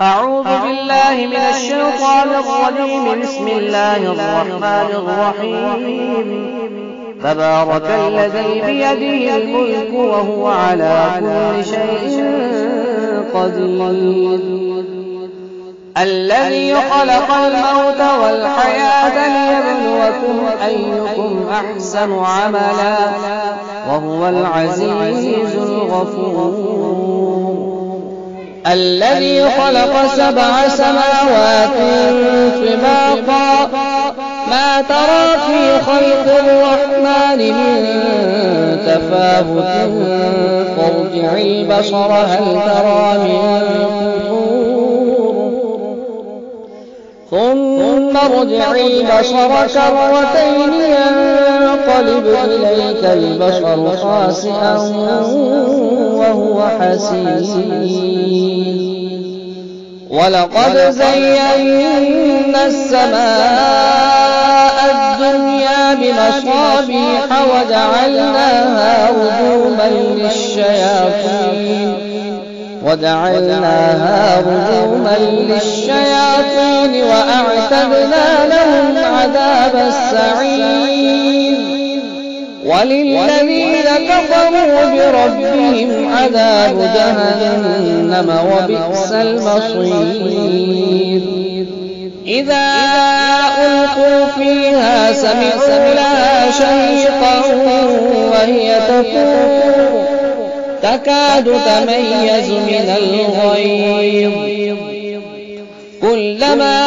أعوذ بالله من الشيطان الرجيم. بسم الله الرحمن الرحيم. تبارك الذي بيده الملك وهو على كل شيء قدير، الذي خلق الموت والحياة ليبلوكم أيكم أحسن عملا وهو العزيز الغفور، الذي خلق 7 سماوات طباقا ما ترى في خلق الرحمن من تفاوت فارجع البصر هل ترى من فطور ثم ارجع البصر كرتين ينقلب إليك البصر خاسئا وهو حسير. ولقد زينا السماء الدنيا بمصابيح وجعلناها رجوما للشياطين وأعتدنا لهم عذاب السعير. وللذين كفروا بربهم عذاب جهنم وبئس المصير. إذا ألقوا فيها سمعوا لها شهيقا وهي تفور تكاد تميز من الغيظ كلما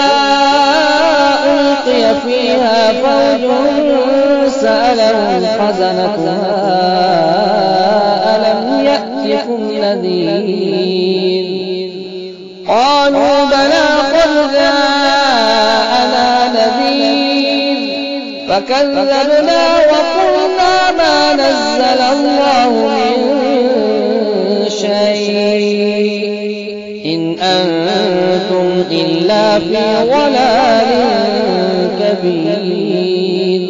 ألقي فيها فوج سألهم خزنتها ألم يأتكم نذير قالوا بلى قد جاءنا نذير فكذبنا وقلنا ما نزل الله من شيء إن أنتم إلا في ضلال كبير.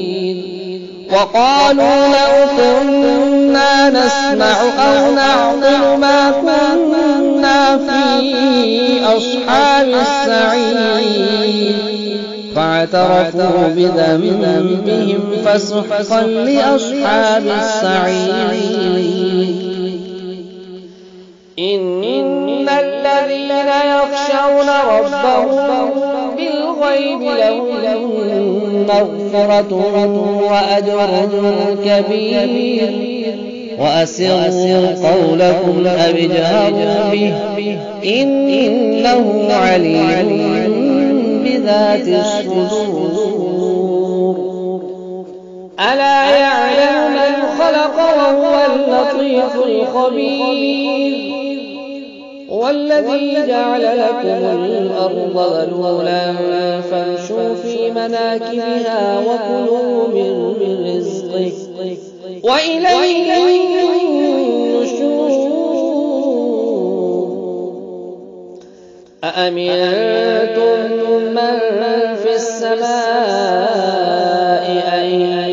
وقالوا لو كنا نسمع أو نعقل ما كنا في أصحاب السعير فاعترفوا بذنبهم فسحقا لأصحاب السعير. إن الذين يخشون ربهم بالغيب لهم مغفرة وأجر كبير. وأسروا قولكم أو اجهروا به إنه عليم بذات الصدور. ألا يعلم من خلق وهو اللطيف الخبير. والذي جعل لكم الأرض ذلولا فامشوا في مناكبها وكلوا من رزقه وإليه النشور. أأمنتم من في السماء أن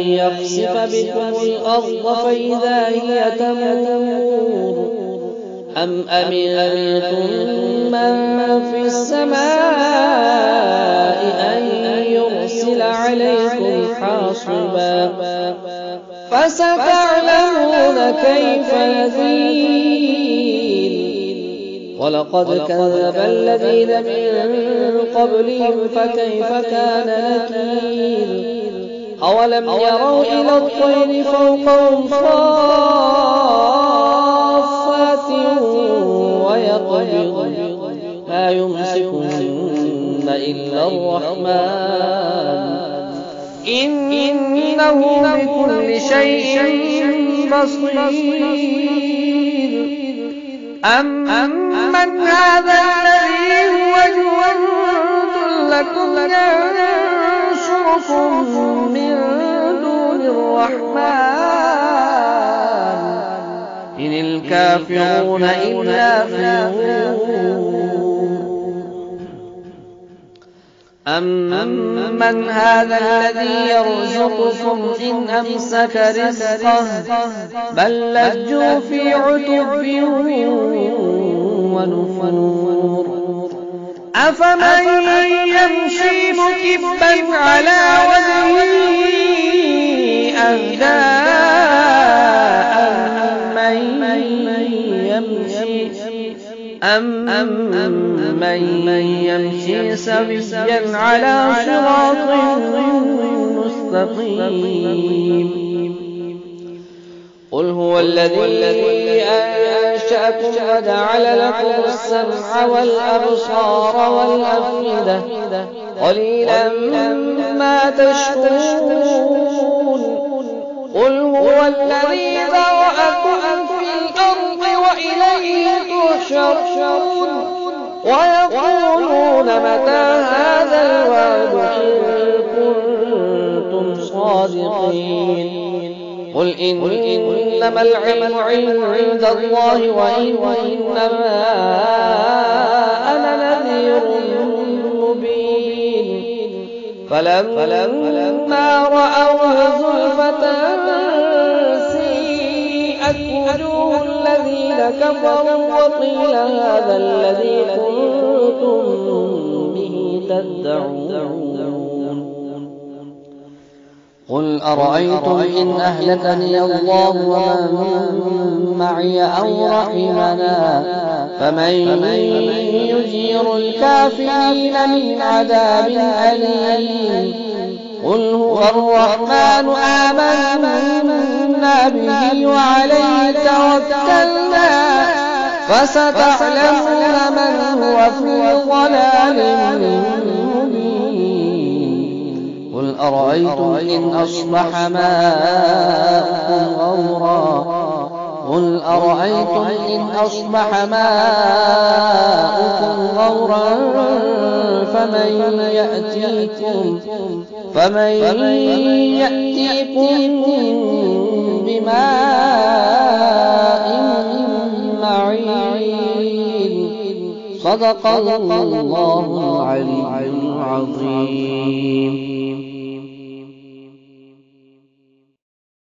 يخسف بكم الأرض فإذا هي تمور أم أمنتم من في السماء أن يرسل عليكم حاصبا فستعلمون كيف نذير. ولقد كذب الذين من قبلهم فكيف كان نكير. أولم يروا إلى الطير فوقهم صافات ويقبضن ما يمسكهن إلا الرحمن إنه بكل شيء بصير. أمن هذا الذي هو جند لكم ينشركم من دون الرحمن إن الكافرون إلا في غرور. أمن هذا الذي يرزقكم إن أمسك رزقه بل لجوا في عتب ونفور أفمن يمشي مكبا على وجهه أهدى أمن يمشي سويا على صراط مستقيم قل هو الذي أنشأكم وجعل لكم السمع والأبصار والأفئدة قليلا ما تشكرون قل هو الذي ذرأكم في الأرض وإليه تحشرون ويقولون متى هذا الوعد إن كنتم صادقين قل إنما العلم عند الله وإنما أنا نذير مبين فلما رأوه زلفة سيئت وجوه الذين كفروا وقيل هذا الذي كنتم به تدعون قل أرأيتم إن أهلكني الله ومن معي أو رحمنا فمن يجير الكافرين من عذاب أليم قل هو الرحمن آمنا به وعليه توكلنا فستعلمون من هو في ضلال قل أرأيتم إن أصبح ماؤكم غورا قل أرأيتم إن أصبح ماؤكم غورا فمن يأتيكم بماء معين صدق الله العلي العظيم.